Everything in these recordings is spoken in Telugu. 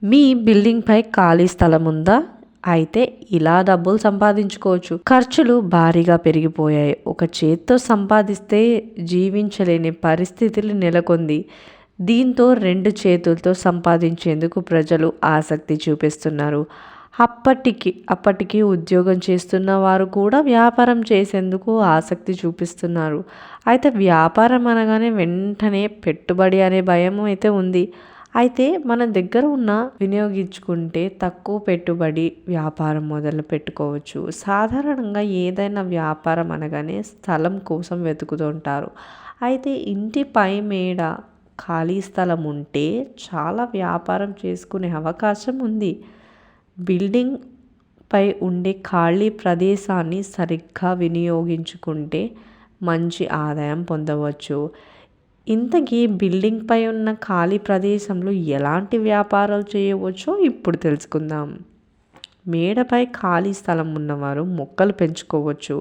మీ బిల్డింగ్పై ఖాళీ స్థలం ఉందా? అయితే ఇలా డబ్బులు సంపాదించుకోవచ్చు. ఖర్చులు భారీగా పెరిగిపోయాయి. ఒక చేత్తో సంపాదిస్తే జీవించలేని పరిస్థితులు నెలకొంది. దీంతో 2 చేతులతో సంపాదించేందుకు ప్రజలు ఆసక్తి చూపిస్తున్నారు. అప్పటికి ఉద్యోగం చేస్తున్న వారు కూడా వ్యాపారం చేసేందుకు ఆసక్తి చూపిస్తున్నారు. అయితే వ్యాపారం అనగానే వెంటనే పెట్టుబడి అనే భయం అయితే ఉంది. అయితే మన దగ్గర ఉన్న వినియోగించుకుంటే తక్కువ పెట్టుబడి వ్యాపారం మొదలు పెట్టుకోవచ్చు. సాధారణంగా ఏదైనా వ్యాపారం అనగానే స్థలం కోసం వెతుకుతుంటారు. అయితే ఇంటి పై మేడ ఖాళీ స్థలం ఉంటే చాలా వ్యాపారం చేసుకునే అవకాశం ఉంది. బిల్డింగ్ పై ఉండే ఖాళీ ప్రదేశాన్ని సరిగ్గా వినియోగించుకుంటే మంచి ఆదాయం పొందవచ్చు. ఇంతకీ బిల్డింగ్ పై ఉన్న ఖాళీ ప్రదేశంలో ఎలాంటి వ్యాపారాలు చేయవచ్చో ఇప్పుడు తెలుసుకుందాం. మేడపై ఖాళీ స్థలం ఉన్నవారు మొక్కలు పెంచుకోవచ్చు.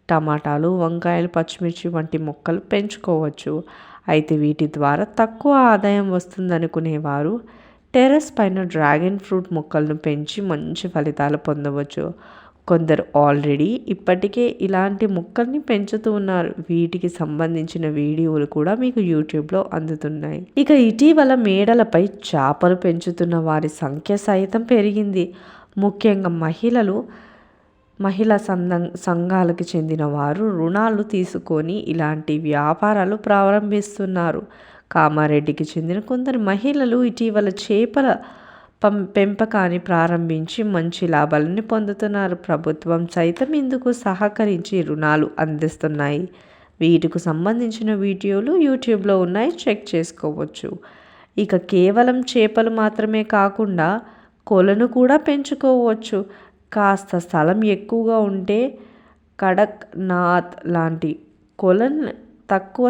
టమాటాలు, వంకాయలు, పచ్చిమిర్చి వంటి మొక్కలు పెంచుకోవచ్చు. అయితే వీటి ద్వారా తక్కువ ఆదాయం వస్తుందనుకునేవారు టెర్రస్ పైన డ్రాగన్ ఫ్రూట్ మొక్కలను పెంచి మంచి ఫలితాలు పొందవచ్చు. కొందరు ఆల్రెడీ ఇప్పటికే ఇలాంటి మొక్కల్ని పెంచుతూ ఉన్నారు. వీటికి సంబంధించిన వీడియోలు కూడా మీకు యూట్యూబ్లో అందుతున్నాయి. ఇక ఇటీవల మేడలపై చేపలు పెంచుతున్న వారి సంఖ్య సైతం పెరిగింది. ముఖ్యంగా మహిళా సంఘాలకు చెందిన వారు రుణాలు తీసుకొని ఇలాంటి వ్యాపారాలు ప్రారంభిస్తున్నారు. కామారెడ్డికి చెందిన కొందరు మహిళలు ఇటీవల చేపల పెంపకాన్ని ప్రారంభించి మంచి లాభాలను పొందుతున్నారు. ప్రభుత్వం సైతం ఇందుకు సహకరించి రుణాలు అందిస్తున్నాయి. వీటికి సంబంధించిన వీడియోలు యూట్యూబ్లో ఉన్నాయి, చెక్ చేసుకోవచ్చు. ఇక కేవలం చేపలు మాత్రమే కాకుండా కొలను కూడా పెంచుకోవచ్చు. కాస్త స్థలం ఎక్కువగా ఉంటే కడక్ నాథ్ లాంటి కొలను తక్కువ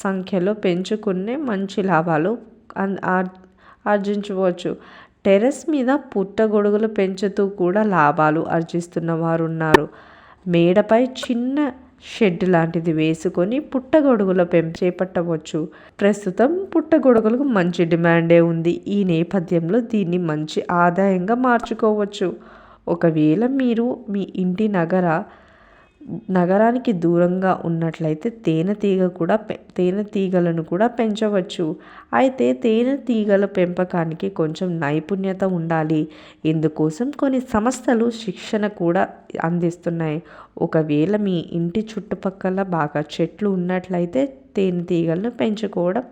సంఖ్యలో పెంచుకునే మంచి లాభాలు ఆర్జించవచ్చు. టెర్రస్ మీద పుట్టగొడుగులు పెంచుతూ కూడా లాభాలు ఆర్జిస్తున్న వారు ఉన్నారు. మేడపై చిన్న షెడ్ లాంటిది వేసుకొని పుట్టగొడుగుల చేపట్టవచ్చు. ప్రస్తుతం పుట్టగొడుగులకు మంచి డిమాండే ఉంది. ఈ నేపథ్యంలో దీన్ని మంచి ఆదాయంగా మార్చుకోవచ్చు. ఒకవేళ మీరు మీ ఇంటి నగరానికి దూరంగా ఉన్నట్లయితే తేనెటీగలను కూడా పెంచవచ్చు. అయితే తేనెటీగల పెంపకానికి కొంచెం నైపుణ్యత ఉండాలి. ఇందుకోసం కొన్ని సంస్థలు శిక్షణ కూడా అందిస్తున్నాయి. ఒకవేళ మీ ఇంటి చుట్టుపక్కల బాగా చెట్లు ఉన్నట్లయితే తేనెటీగలను పెంచుకోవడం,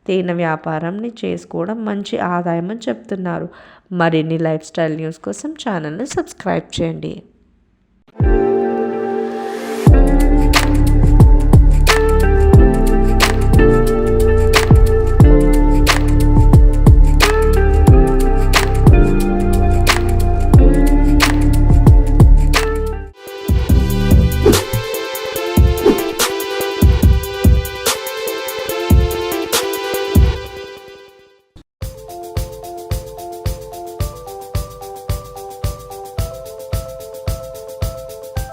తేనె వ్యాపారాన్ని చేసుకోవడం మంచి ఆదాయం అని చెప్తున్నారు. మరిన్ని లైఫ్ స్టైల్ న్యూస్ కోసం ఛానల్ని సబ్స్క్రైబ్ చేయండి.